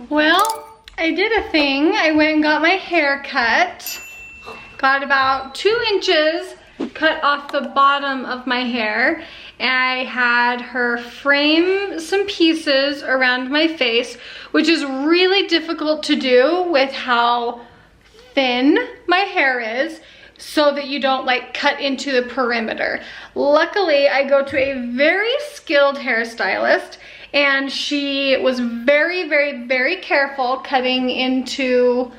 Well, I did a thing. I went and got my hair cut. Got about 2 inches cut off the bottom of my hair. And I had her frame some pieces around my face, which is really difficult to do with how thin my hair is, so that you don't like cut into the perimeter. Luckily, I go to a very skilled hairstylist, and she was very, very, very careful cutting into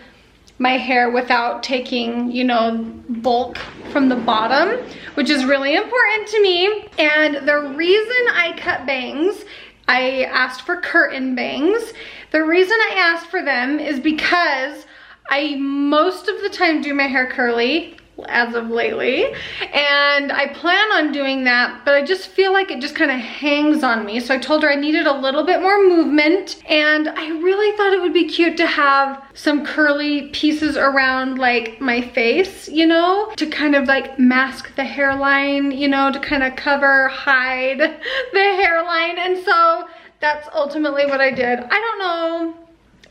my hair without taking, you know, bulk from the bottom, which is really important to me. And the reason I cut bangs, I asked for curtain bangs. The reason I asked for them is because I most of the time do my hair curly, as of lately, and I plan on doing that, but I just feel like it just kind of hangs on me. So I told her I needed a little bit more movement, and I really thought it would be cute to have some curly pieces around like my face, you know, to kind of like mask the hairline, you know, to kind of hide the hairline. And so that's ultimately what I did. I don't know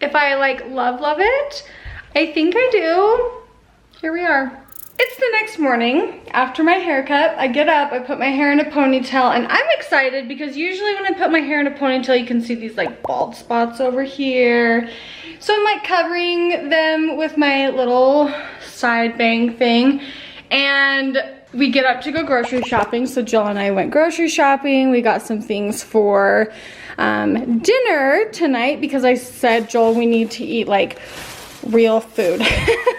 if I like love it. I think I do. Here we are. It's the next morning after my haircut. I get up, I put my hair in a ponytail, and I'm excited because usually when I put my hair in a ponytail, you can see these like bald spots over here. So I'm like covering them with my little side bang thing. And we get up to go grocery shopping. So Jill and I went grocery shopping. We got some things for dinner tonight because I said, Joel, we need to eat like real food.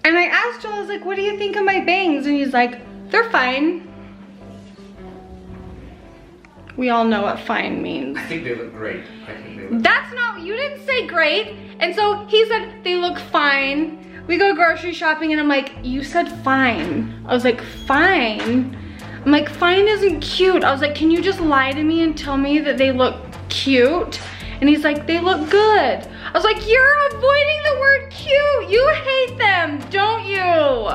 And I asked Joel, I was like, what do you think of my bangs? And he's like, they're fine. We all know what fine means. I think they look great. That's not, you didn't say great. And so he said, they look fine. We go grocery shopping and I'm like, you said fine. I was like, fine? I'm like, fine isn't cute. I was like, can you just lie to me and tell me that they look cute? And he's like, they look good. I was like, you're avoiding the word cute. You hate them, don't you?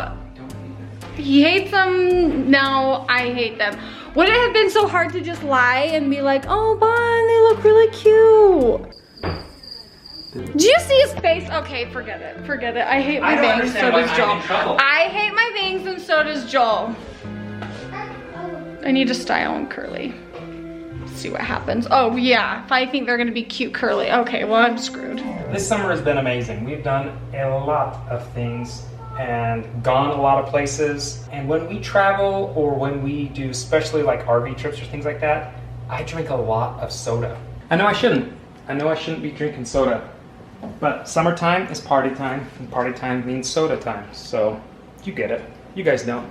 He hates them. No, I hate them. Would it have been so hard to just lie and be like, oh, Bon, they look really cute? Do you see his face? Okay, forget it. Forget it. I hate my bangs, so does Joel. I hate my bangs and so does Joel. I need to style them curly. See what happens. Oh yeah, if I think they're gonna be cute curly. Okay, well I'm screwed. This summer has been amazing. We've done a lot of things and gone a lot of places. And when we travel or when we do especially like RV trips or things like that, I drink a lot of soda. I know I shouldn't. I know I shouldn't be drinking soda. But summertime is party time, and party time means soda time. So you get it. You guys know.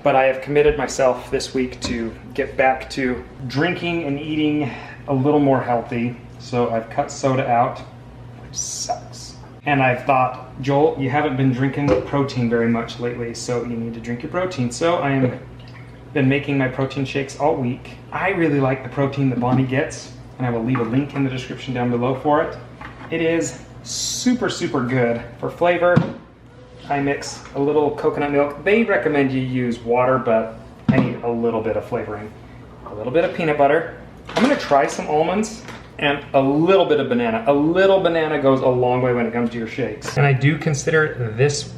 But I have committed myself this week to get back to drinking and eating a little more healthy. So I've cut soda out, which sucks. And I've thought, Joel, you haven't been drinking protein very much lately, so you need to drink your protein. So I am been making my protein shakes all week. I really like the protein that Bonnie gets, and I will leave a link in the description down below for it. It is super, super good for flavor. I mix a little coconut milk. They recommend you use water, but I need a little bit of flavoring. A little bit of peanut butter. I'm gonna try some almonds and a little bit of banana. A little banana goes a long way when it comes to your shakes. And I do consider this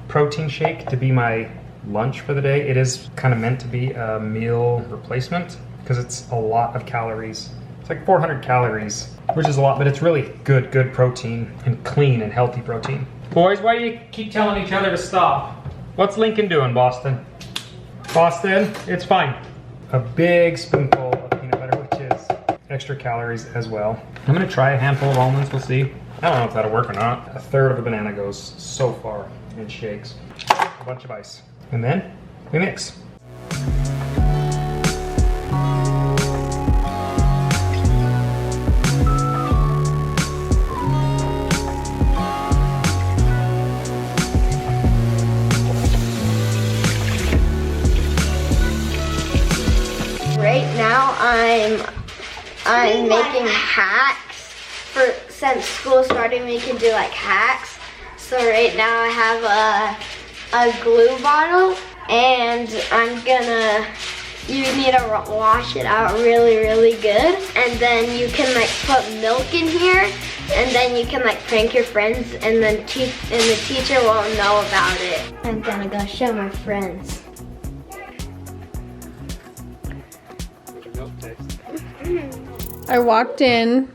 protein shake to be my lunch for the day. It is kind of meant to be a meal replacement because it's a lot of calories. It's like 400 calories, which is a lot, but it's really good protein and clean and healthy protein. Boys, why do you keep telling each other to stop? What's Lincoln doing, Boston? Boston, it's fine. A big spoonful of peanut butter, which is extra calories as well. I'm gonna try a handful of almonds, we'll see. I don't know if that'll work or not. A third of a banana goes so far in shakes. A bunch of ice. And then we mix. Right now I'm making hacks since school started, we can do like hacks. So right now I have a glue bottle and you need to wash it out really good, and then you can like put milk in here and then you can like prank your friends, and then the teacher won't know about it. I'm gonna go show my friends. I walked in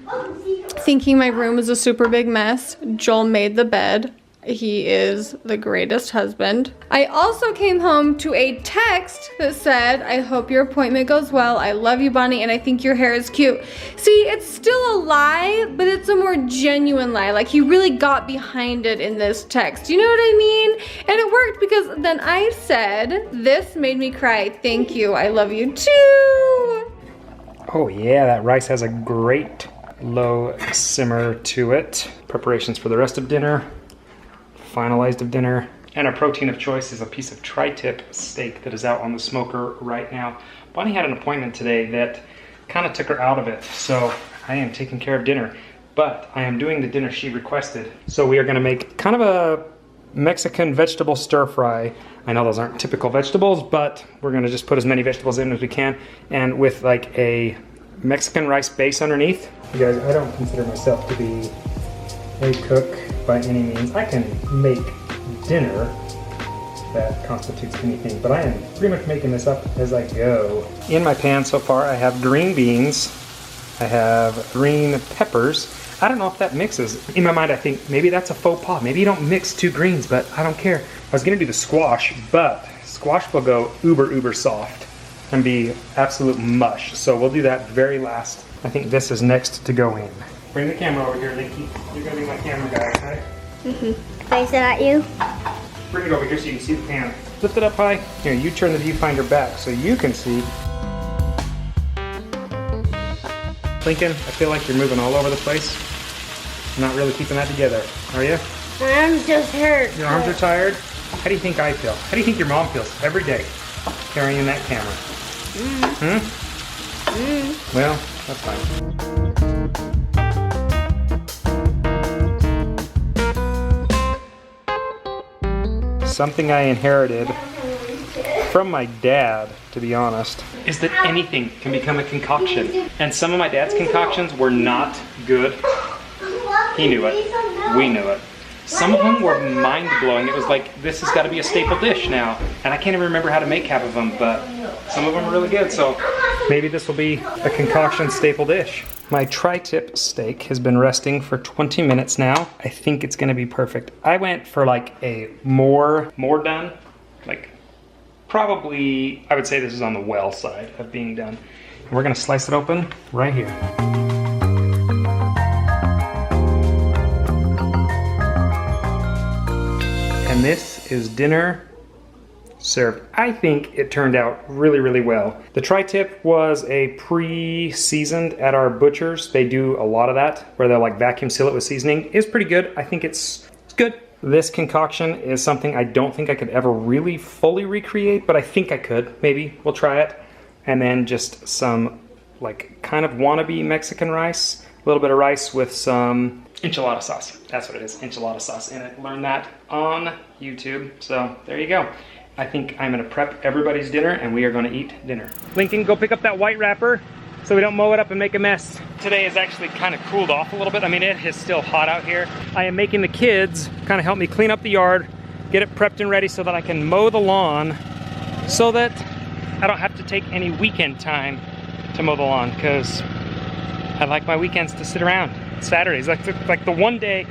thinking my room was a super big mess. Joel made the bed. He is the greatest husband. I also came home to a text that said, I hope your appointment goes well. I love you, Bonnie, and I think your hair is cute. See, it's still a lie, but it's a more genuine lie. Like, he really got behind it in this text. You know what I mean? And it worked because then I said, this made me cry. Thank you. I love you too. Oh yeah, that rice has a great low simmer to it. Preparations for the rest of dinner. Finalized of dinner. And our protein of choice is a piece of tri-tip steak that is out on the smoker right now. Bonnie had an appointment today that kind of took her out of it, so I am taking care of dinner. But I am doing the dinner she requested. So we are gonna make kind of a Mexican vegetable stir fry. I know those aren't typical vegetables, but we're gonna just put as many vegetables in as we can, and with like a Mexican rice base underneath. You guys, I don't consider myself to be a cook by any means. I can make dinner that constitutes anything, but I am pretty much making this up as I go. In my pan so far, I have green beans, I have green peppers. I don't know if that mixes. In my mind, I think maybe that's a faux pas. Maybe you don't mix two greens, but I don't care. I was gonna do the squash, but squash will go uber soft and be absolute mush. So we'll do that very last. I think this is next to go in. Bring the camera over here, Linky. You're gonna be my camera guy, okay? Face it at you. Bring it over here so you can see the pan. Lift it up high. Here, you turn the viewfinder back so you can see. Lincoln, I feel like you're moving all over the place. Not really keeping that together, are you? My arms just hurt. Your arms are tired? How do you think I feel? How do you think your mom feels every day carrying that camera? Well, that's fine. Something I inherited from my dad, to be honest, is that anything can become a concoction. And some of my dad's concoctions were not good. He knew it. We knew it. Some of them were mind-blowing. It was like, this has got to be a staple dish now. And I can't even remember how to make half of them, but some of them are really good. So maybe this will be a concoction staple dish. My tri-tip steak has been resting for 20 minutes now. I think it's gonna be perfect. I went for like a more done, like probably, I would say this is on the well side of being done. And we're gonna slice it open right here. And this is dinner served. I think it turned out really well. The tri-tip was a pre-seasoned at our butchers. They do a lot of that, where they'll like vacuum seal it with seasoning. It's pretty good. I think it's good. This concoction is something I don't think I could ever really fully recreate, but I think I could. Maybe we'll try it. And then just some like kind of wannabe Mexican rice. A little bit of rice with some enchilada sauce. That's what it is, enchilada sauce in it. Learned that on YouTube. So there you go. I think I'm gonna prep everybody's dinner and we are gonna eat dinner. Lincoln, go pick up that white wrapper so we don't mow it up and make a mess. Today has actually kind of cooled off a little bit. I mean, it is still hot out here. I am making the kids kind of help me clean up the yard, get it prepped and ready so that I can mow the lawn so that I don't have to take any weekend time to mow the lawn, because I like my weekends to sit around. Saturdays, like the one day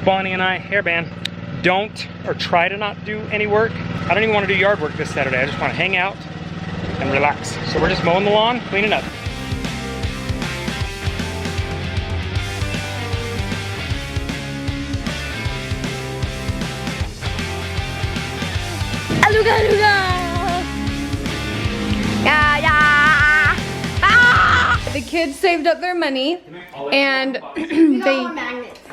Bonnie and I, hairband, don't or try to not do any work. I don't even want to do yard work this Saturday. I just want to hang out and relax. So we're just mowing the lawn, cleaning up. Aluga, aluga. Yeah, yeah. Ah! The kids saved up their money and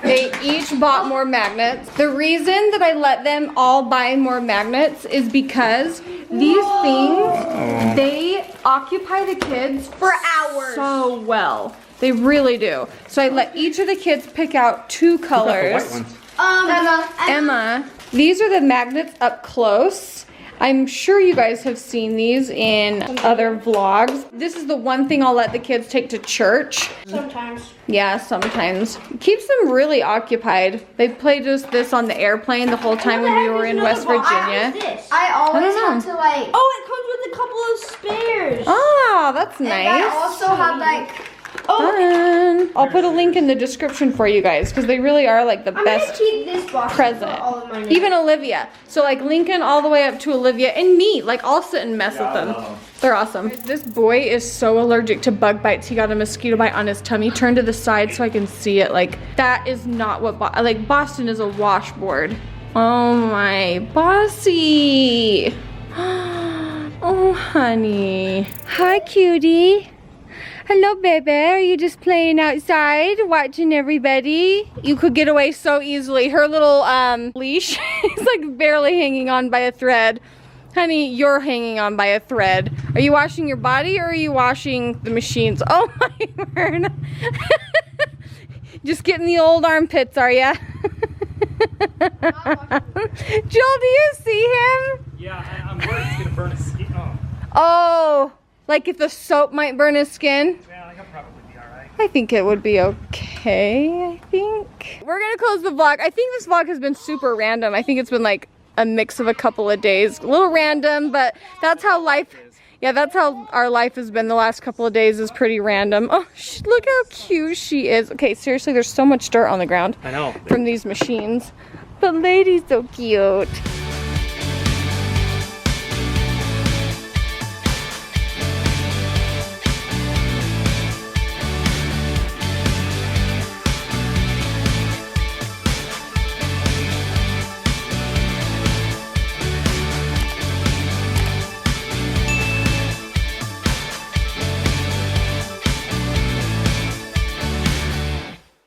they each bought more magnets. The reason that I let them all buy more magnets is because these things, they occupy the kids For hours. so well. They really do. So I let each of the kids pick out two colors. White ones. Emma, these are the magnets up close. I'm sure you guys have seen these in other vlogs. This is the one thing I'll let the kids take to church. Sometimes. Yeah, sometimes. Keeps them really occupied. They played us this on the airplane the whole time when we were in West Virginia. I always don't know. have to like. Oh, it comes with a couple of spares. Oh, that's And nice. I also have like. Fun. I'll put a link in the description for you guys because they really are like the I'm best gonna keep this box present. for all of my names. Even Olivia. So like Lincoln all the way up to Olivia and me. Like I'll sit and mess with them. They're awesome. This boy is so allergic to bug bites. He got a mosquito bite on his tummy. Turn to the side so I can see it. Like that is not what like Boston is a washboard. Oh my bossy. Oh honey. Hi cutie. Hello, baby. Are you just playing outside, watching everybody? You could get away so easily. Her little leash is like barely hanging on by a thread. Honey, you're hanging on by a thread. Are you washing your body or are you washing the machines? Oh my word. Just getting the old armpits, are ya? Jill, do you see him? Yeah, I'm worried it's gonna burn his skin. Oh, like if the soap might burn his skin? Yeah, I think I'll probably be alright. I think it would be okay, I think. We're gonna close the vlog. I think this vlog has been super random. I think it's been like a mix of a couple of days. A little random, but that's how life, yeah, that's how our life has been the last couple of days, is pretty random. Oh, look how cute she is. Okay, seriously, there's so much dirt on the ground. I know. From these machines. But lady's so cute.